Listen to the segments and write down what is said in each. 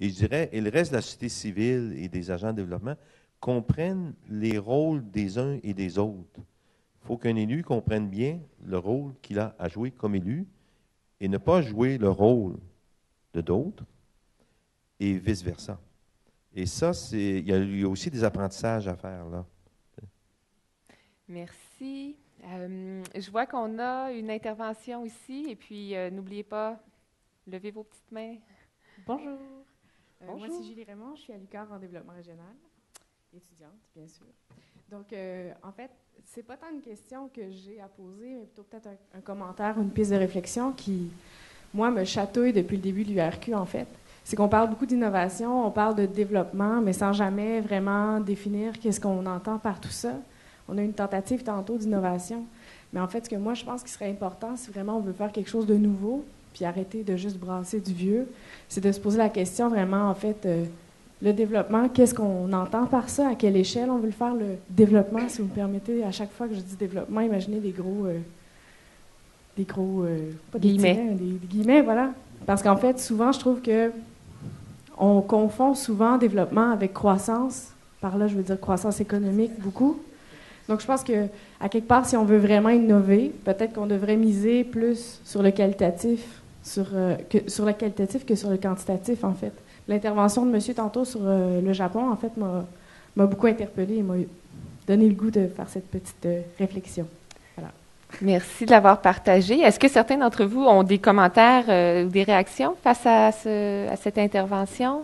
Et je dirais, et le reste de la société civile et des agents de développement comprennent les rôles des uns et des autres. Il faut qu'un élu comprenne bien le rôle qu'il a à jouer comme élu et ne pas jouer le rôle de d'autres et vice-versa. Et ça, il y a aussi des apprentissages à faire là. Merci. Je vois qu'on a une intervention ici, et puis n'oubliez pas, levez vos petites mains. Bonjour. Bonjour. Moi, c'est Julie Raymond. Je suis à l'UQAR en développement régional, étudiante, bien sûr. Donc, en fait, c'est pas tant une question que j'ai à poser, mais plutôt peut-être un commentaire, une piste de réflexion qui, moi, me chatouille depuis le début de l'URQ, en fait. C'est qu'on parle beaucoup d'innovation, on parle de développement, mais sans jamais vraiment définir qu'est-ce qu'on entend par tout ça. On a une tentative tantôt d'innovation. Mais en fait, ce que moi, je pense qu'il serait important, si vraiment on veut faire quelque chose de nouveau, puis arrêter de juste brasser du vieux, c'est de se poser la question vraiment, en fait, le développement, qu'est-ce qu'on entend par ça? À quelle échelle on veut le faire, le développement? Si vous me permettez, à chaque fois que je dis développement, imaginez des gros pas des guillemets. tirets, des guillemets, voilà. Parce qu'en fait, souvent, je trouve que on confond souvent développement avec croissance. Par là, je veux dire croissance économique, beaucoup. Donc, je pense que à quelque part, si on veut vraiment innover, peut-être qu'on devrait miser plus sur le qualitatif, sur le qualitatif que sur le quantitatif, en fait. L'intervention de monsieur tantôt sur le Japon, en fait, m'a beaucoup interpellée et m'a donné le goût de faire cette petite réflexion. Voilà. Merci de l'avoir partagé. Est-ce que certains d'entre vous ont des commentaires ou des réactions face à cette intervention?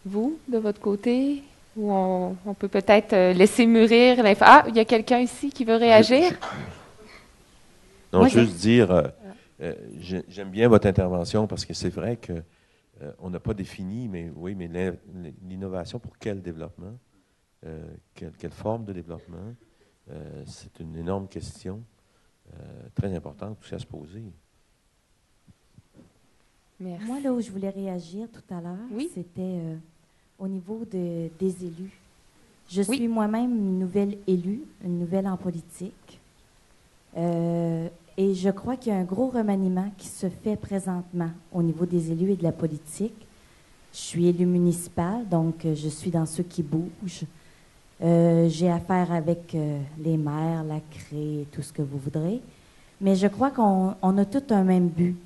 Vous, de votre côté? Ou on peut peut-être laisser mûrir l'info. Ah, il y a quelqu'un ici qui veut réagir? Non, Moi, juste dire, j'aime bien votre intervention parce que c'est vrai que on n'a pas défini, mais oui, mais l'innovation pour quel développement? Quelle forme de développement? C'est une énorme question, très importante aussi à se poser. Merci. Moi, là où je voulais réagir tout à l'heure, Oui. c'était au niveau des élus. Je suis moi-même une nouvelle élue, une nouvelle en politique. Et je crois qu'il y a un gros remaniement qui se fait présentement au niveau des élus et de la politique. Je suis élue municipale, donc je suis dans ceux qui bougent. J'ai affaire avec les maires, la CRE, tout ce que vous voudrez. Mais je crois qu'on a tout un même but.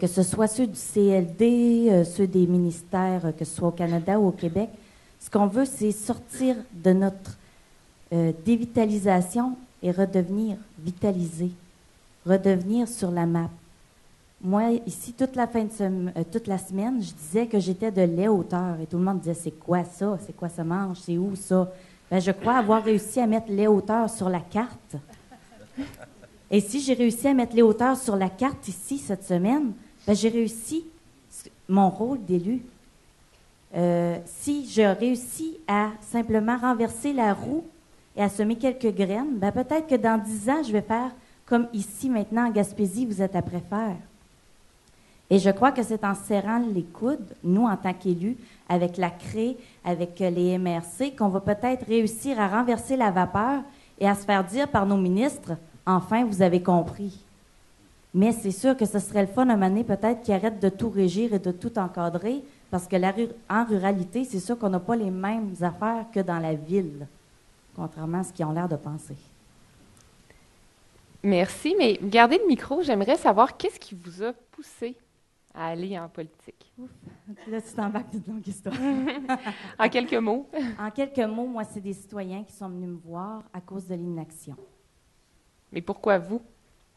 Que ce soit ceux du CLD, ceux des ministères, que ce soit au Canada ou au Québec, ce qu'on veut, c'est sortir de notre dévitalisation et redevenir vitalisé, redevenir sur la map. Moi, ici, toute la semaine, je disais que j'étais de lait hauteur et tout le monde disait « c'est quoi ça? C'est quoi ça mange? C'est où ça? » Ben, je crois avoir réussi à mettre lait hauteur sur la carte. Et si j'ai réussi à mettre les hauteurs sur la carte ici cette semaine, ben j'ai réussi mon rôle d'élu. Si je réussis à simplement renverser la roue et à semer quelques graines, ben peut-être que dans 10 ans, je vais faire comme ici maintenant en Gaspésie, vous êtes après faire. Et je crois que c'est en serrant les coudes, nous en tant qu'élus, avec la CRE, avec les MRC, qu'on va peut-être réussir à renverser la vapeur et à se faire dire par nos ministres « Enfin, vous avez compris ». Mais c'est sûr que ce serait le fun à un moment donné, peut-être qu'ils arrêtent de tout régir et de tout encadrer, parce que en ruralité, c'est sûr qu'on n'a pas les mêmes affaires que dans la ville, contrairement à ce qu'ils ont l'air de penser. Merci, mais gardez le micro. J'aimerais savoir qu'est-ce qui vous a poussé à aller en politique? Ouf, là, tu t'embarques d'une longue histoire. En quelques mots. En quelques mots, moi, c'est des citoyens qui sont venus me voir à cause de l'inaction. Mais pourquoi vous?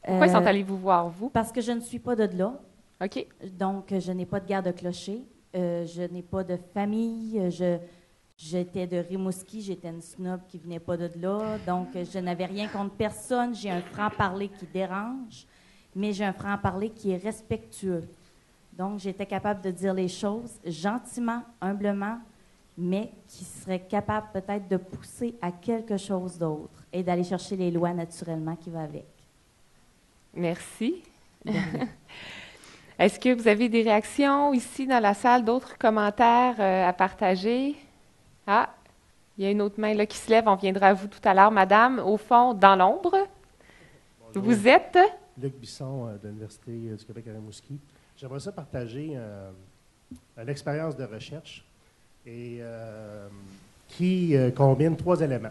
Pourquoi ils sont allés vous voir, vous? Parce que je ne suis pas de là. OK. Donc, je n'ai pas de garde clocher. Je n'ai pas de famille. J'étais de Rimouski. J'étais une snob qui venait pas de là. Donc, je n'avais rien contre personne. J'ai un franc-parler qui dérange, mais j'ai un franc-parler qui est respectueux. Donc, j'étais capable de dire les choses gentiment, humblement, mais qui serait capable peut-être de pousser à quelque chose d'autre et d'aller chercher les lois naturellement qui vont avec. Merci. Est-ce que vous avez des réactions ici dans la salle, d'autres commentaires à partager? Ah, il y a une autre main là qui se lève. On viendra à vous tout à l'heure, madame, au fond, dans l'ombre. Bonjour. Vous êtes? Luc Bisson de l'Université du Québec à Rimouski. J'aimerais ça partager l'expérience de recherche et qui combine 3 éléments.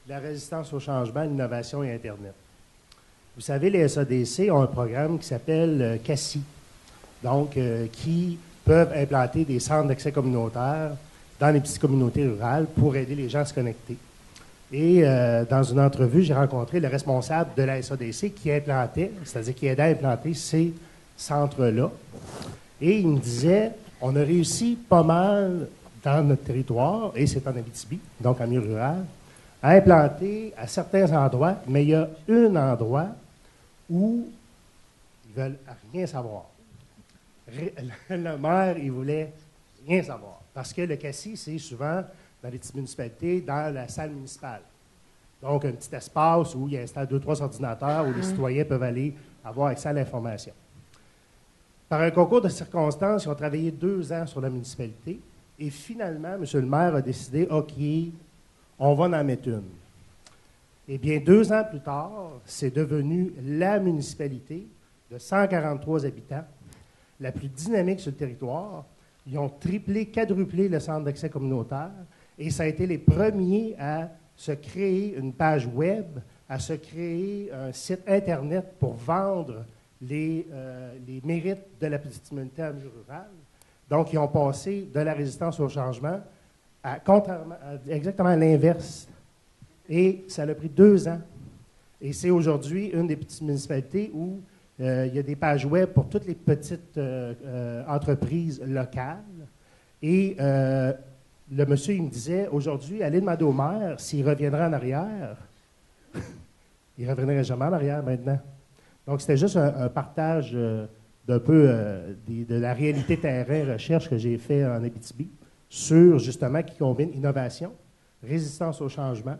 La résistance au changement, l'innovation et Internet. Vous savez, les SADC ont un programme qui s'appelle CACI, donc qui peuvent implanter des centres d'accès communautaire dans les petites communautés rurales pour aider les gens à se connecter. Et dans une entrevue, j'ai rencontré le responsable de la SADC qui implantait, c'est-à-dire qui aidait à implanter ces centres-là. Et il me disait, on a réussi pas mal dans notre territoire, et c'est en Abitibi, donc en milieu rural, à implanter à certains endroits, mais il y a un endroit où ils veulent rien savoir. Le maire, il voulait rien savoir. Parce que le CACI, c'est souvent dans les petites municipalités, dans la salle municipale. Donc, un petit espace où il installe 2-3 ordinateurs où les citoyens peuvent aller avoir accès à l'information. Par un concours de circonstances, ils ont travaillé 2 ans sur la municipalité et finalement, M. le maire a décidé, OK, on va en mettre une. Eh bien, 2 ans plus tard, c'est devenu la municipalité de 143 habitants, la plus dynamique sur le territoire. Ils ont triplé, quadruplé le centre d'accès communautaire et ça a été les premiers à se créer une page web, à se créer un site Internet pour vendre les mérites de la petite communauté en milieu rural. Donc, ils ont passé de la résistance au changement à exactement l'inverse. Et ça a pris 2 ans. Et c'est aujourd'hui une des petites municipalités où il y a des pages web pour toutes les petites entreprises locales. Et le monsieur, il me disait, aujourd'hui, allez demander au maire s'il reviendra en arrière. Il ne reviendrait jamais en arrière maintenant. Donc, c'était juste un partage d'un peu de la réalité terrain recherche que j'ai fait en Abitibi sur, justement, qui combine innovation, résistance au changement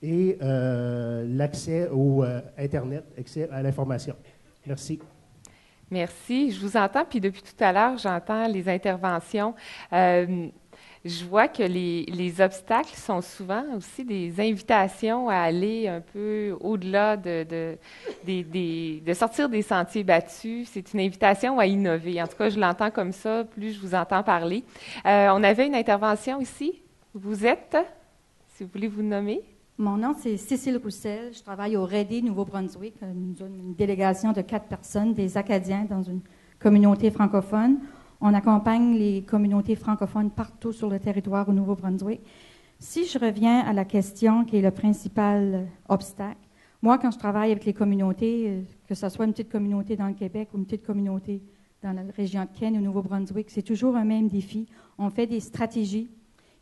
et l'accès au Internet, accès à l'information. Merci. Merci. Je vous entends, puis depuis tout à l'heure, j'entends les interventions. Je vois que les obstacles sont souvent aussi des invitations à aller un peu au-delà de sortir des sentiers battus. C'est une invitation à innover. En tout cas, je l'entends comme ça, plus je vous entends parler. On avait une intervention ici. Vous êtes, si vous voulez vous nommer. Mon nom, c'est Cécile Roussel. Je travaille au REDI Nouveau-Brunswick, une délégation de 4 personnes, des Acadiens dans une communauté francophone. On accompagne les communautés francophones partout sur le territoire au Nouveau-Brunswick. Si je reviens à la question qui est le principal obstacle, moi, quand je travaille avec les communautés, que ce soit une petite communauté dans le Québec ou une petite communauté dans la région de Kent, au Nouveau-Brunswick, c'est toujours un même défi. On fait des stratégies.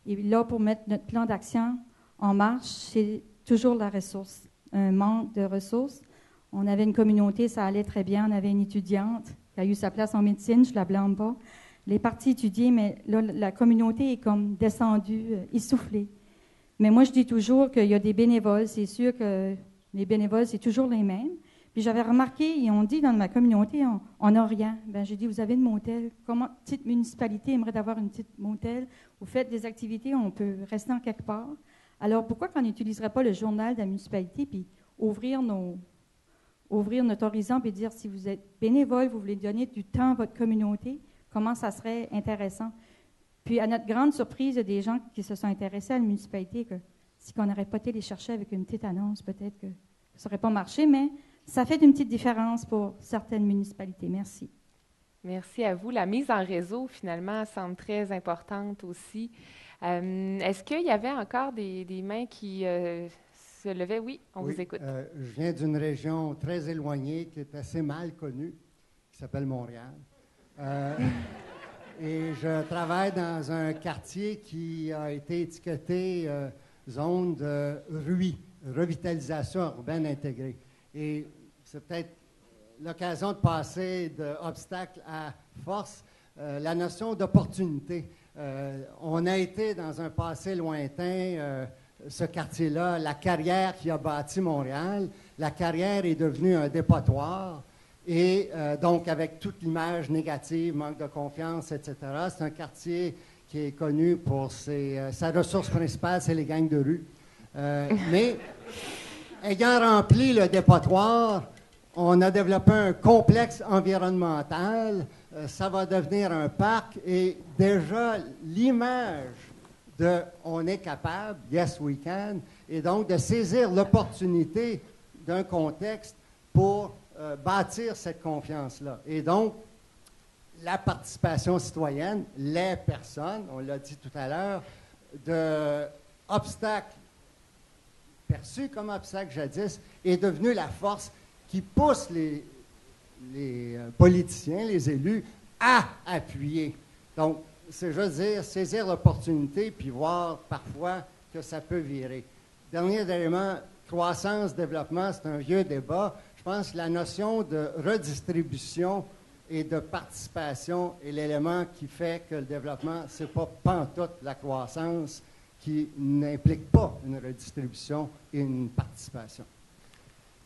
Et là, pour mettre notre plan d'action en marche, c'est toujours la ressource, un manque de ressources. On avait une communauté, ça allait très bien. On avait une étudiante qui a eu sa place en médecine, je ne la blâme pas. Elle est partie étudier, mais là, la communauté est comme descendue, essoufflée. Mais moi, je dis toujours qu'il y a des bénévoles. C'est sûr que les bénévoles, c'est toujours les mêmes. Puis j'avais remarqué, ils ont dit dans ma communauté, on n'a rien. Bien, j'ai dit, vous avez une motel. Comment petite municipalité aimerait d'avoir une petite motel? Vous faites des activités, on peut rester en quelque part. Alors, pourquoi qu'on n'utiliserait pas le journal de la municipalité puis ouvrir notre horizon et dire si vous êtes bénévole, vous voulez donner du temps à votre communauté, comment ça serait intéressant. Puis, à notre grande surprise, il y a des gens qui se sont intéressés à la municipalité, que si on n'aurait pas été les chercher avec une petite annonce, peut-être que ça n'aurait pas marché, mais ça fait une petite différence pour certaines municipalités. Merci. Merci à vous. La mise en réseau, finalement, semble très importante aussi. Est-ce qu'il y avait encore des mains qui se levaient? Oui, on vous écoute. Je viens d'une région très éloignée qui est assez mal connue, qui s'appelle Montréal. Et je travaille dans un quartier qui a été étiqueté zone de RUI, revitalisation urbaine intégrée. Et c'est peut-être l'occasion de passer d'obstacle à force, la notion d'opportunité. On a été dans un passé lointain, ce quartier-là, la carrière qui a bâti Montréal. La carrière est devenue un dépotoir et donc avec toute l'image négative, manque de confiance, etc. C'est un quartier qui est connu pour sa ressource principale, c'est les gangs de rue. Mais ayant rempli le dépotoir, on a développé un complexe environnemental, ça va devenir un parc et déjà l'image de on est capable, yes we can, et donc de saisir l'opportunité d'un contexte pour bâtir cette confiance-là. Et donc, la participation citoyenne, les personnes, on l'a dit tout à l'heure, d'obstacles perçus comme obstacles jadis, est devenue la force qui pousse les politiciens, les élus, à appuyer. Donc, c'est juste dire, saisir l'opportunité, puis voir parfois que ça peut virer. Dernier élément, croissance, développement, c'est un vieux débat. Je pense que la notion de redistribution et de participation est l'élément qui fait que le développement, ce n'est pas pantoute la croissance qui n'implique pas une redistribution et une participation.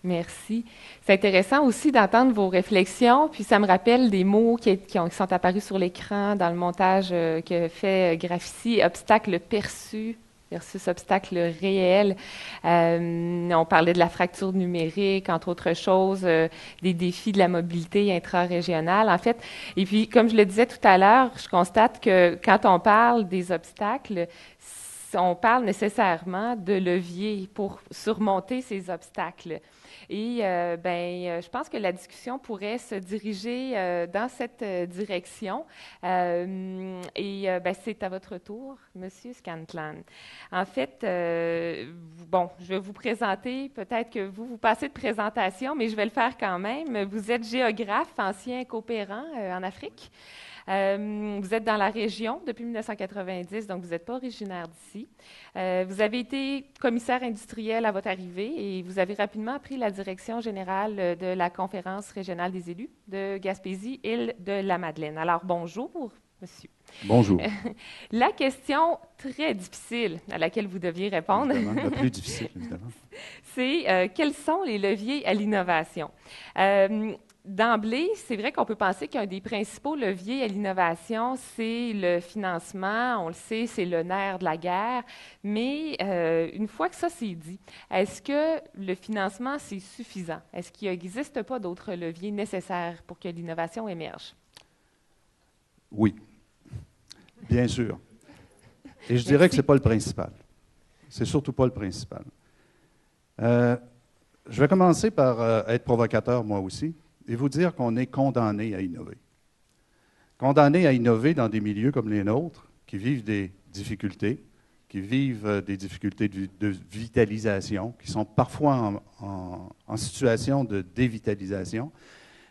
Merci. C'est intéressant aussi d'entendre vos réflexions, puis ça me rappelle des mots qui sont apparus sur l'écran dans le montage que fait Graphici, obstacle perçu versus obstacle réel. On parlait de la fracture numérique, entre autres choses, des défis de la mobilité intra-régionale, en fait. Et puis, comme je le disais tout à l'heure, je constate que quand on parle des obstacles, on parle nécessairement de leviers pour surmonter ces obstacles. Et je pense que la discussion pourrait se diriger dans cette direction. C'est à votre tour, Monsieur Scantlan. En fait, je vais vous présenter, peut-être que vous passez de présentation, mais je vais le faire quand même. Vous êtes géographe, ancien coopérant en Afrique. Vous êtes dans la région depuis 1990, donc vous n'êtes pas originaire d'ici. Vous avez été commissaire industriel à votre arrivée et vous avez rapidement pris la direction générale de la Conférence régionale des élus de Gaspésie, île de la Madeleine. Alors, bonjour, monsieur. Bonjour. La question très difficile à laquelle vous deviez répondre, la plus difficile, évidemment, c'est quels sont les leviers à l'innovation? D'emblée, c'est vrai qu'on peut penser qu'un des principaux leviers à l'innovation, c'est le financement. On le sait, c'est le nerf de la guerre. Mais une fois que ça c'est dit, est-ce que le financement, c'est suffisant? Est-ce qu'il n'existe pas d'autres leviers nécessaires pour que l'innovation émerge? Oui, bien sûr. Et je dirais que ce n'est pas le principal. C'est surtout pas le principal. Je vais commencer par être provocateur, moi aussi, et vous dire qu'on est condamné à innover. Condamné à innover dans des milieux comme les nôtres, qui vivent des difficultés, qui vivent des difficultés de vitalisation, qui sont parfois en situation de dévitalisation.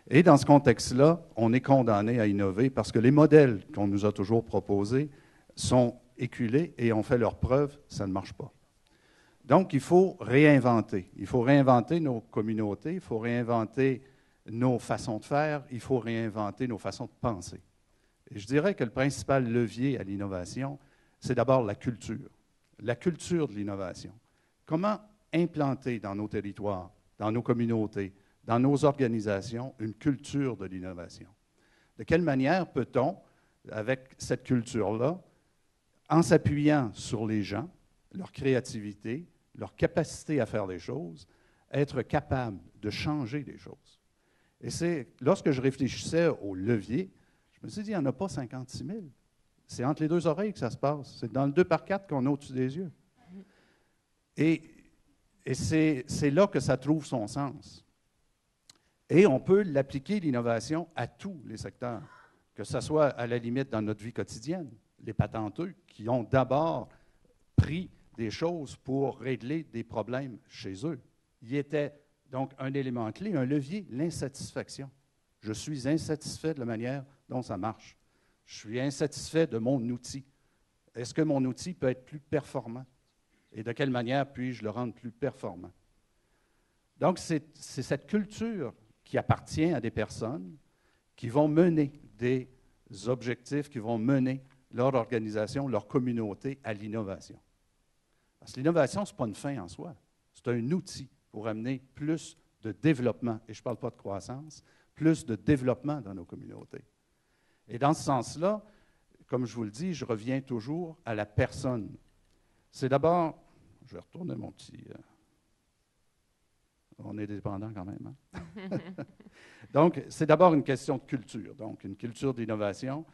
Et dans ce contexte-là, on est condamné à innover parce que les modèles qu'on nous a toujours proposés sont éculés et ont fait leur preuve, ça ne marche pas. Donc, il faut réinventer. Il faut réinventer nos communautés, il faut réinventer nos façons de faire, il faut réinventer nos façons de penser. Et je dirais que le principal levier à l'innovation, c'est d'abord la culture de l'innovation. Comment implanter dans nos territoires, dans nos communautés, dans nos organisations, une culture de l'innovation? De quelle manière peut-on, avec cette culture-là, en s'appuyant sur les gens, leur créativité, leur capacité à faire des choses, être capable de changer des choses? Et c'est, lorsque je réfléchissais au levier, je me suis dit, il n'y en a pas 56 000. C'est entre les deux oreilles que ça se passe. C'est dans le 2x4 qu'on a au-dessus des yeux. Et c'est là que ça trouve son sens. Et on peut l'appliquer, l'innovation, à tous les secteurs, que ce soit à la limite dans notre vie quotidienne. Les patenteux qui ont d'abord pris des choses pour régler des problèmes chez eux. Il y était donc un élément clé, un levier, l'insatisfaction. Je suis insatisfait de la manière dont ça marche. Je suis insatisfait de mon outil. Est-ce que mon outil peut être plus performant? Et de quelle manière puis-je le rendre plus performant? Donc, c'est cette culture qui appartient à des personnes qui vont mener des objectifs, qui vont mener leur organisation, leur communauté à l'innovation. Parce que l'innovation, ce n'est pas une fin en soi. C'est un outil pour amener plus de développement, et je ne parle pas de croissance, plus de développement dans nos communautés. Et dans ce sens-là, comme je vous le dis, je reviens toujours à la personne. C'est d'abord, je vais retourner mon petit... On est dépendant quand même. Hein? Donc, c'est d'abord une question de culture. Donc, une culture d'innovation.